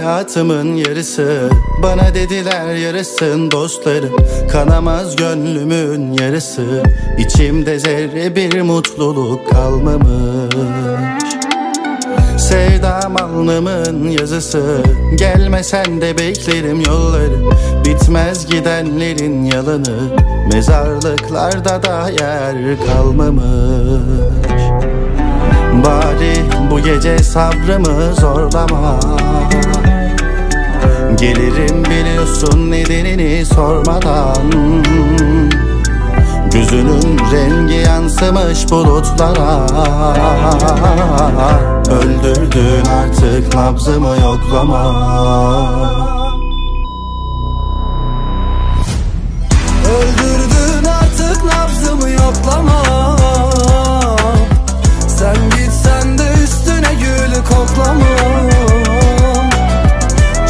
hayatımın yarısı. Bana dediler yarısın dostları, kanamaz gönlümün yarısı. İçimde zerre bir mutluluk kalmamış. Sevdam alnımın yazısı, gelmesen de beklerim yolları. Bitmez gidenlerin yalanı, mezarlıklarda da yer kalmamış. Bari bu gece sabrımı zorlama, gelirim biliyorsun nedenini sormadan. Gözünün rengi yansımış bulutlara, öldürdün artık nabzımı yoklama. Öldürdün artık nabzımı yoklama. Sen gitsen de üstüne gülü koklamam.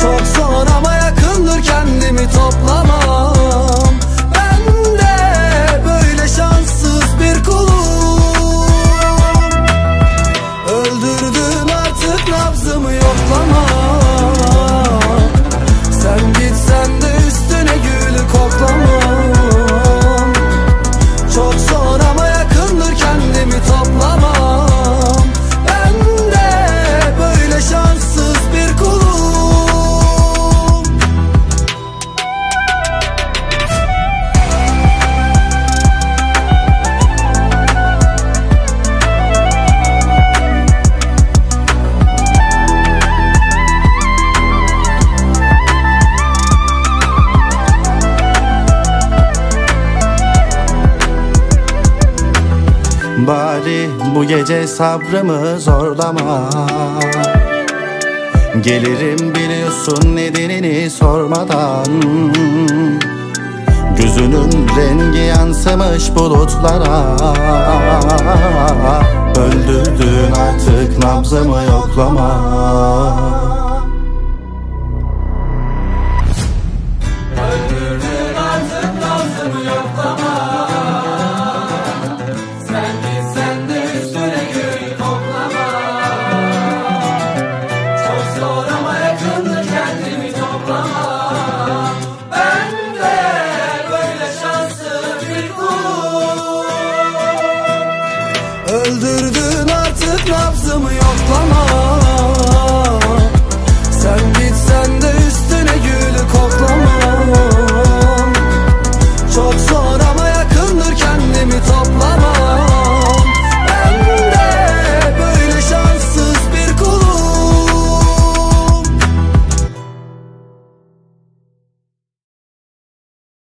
Çok zor ama yakındır, kendimi toplamam. Ben de böyle şanssız bir kulum. Öldürdün artık nabzımı yoklama. Sen gitsen de üstüne gülü koklamam. Çok zor ama yakındır, kendimi toplamam. Ben de böyle şanssız bir kulum. Bari bu gece sabrımı zorlama, gelirim biliyorsun nedenini sormadan. Gözünün rengi yansımış bulutlara, öldürdün artık nabzımı yoklama. Öldürdün artık nabzımı yoklama. Sen gitsen de üstüne gül koklama. Çok zor ama yakındır, kendimi toplama. Ben de böyle şanssız bir kulum. Öldürdün artık nabzımı yoklama.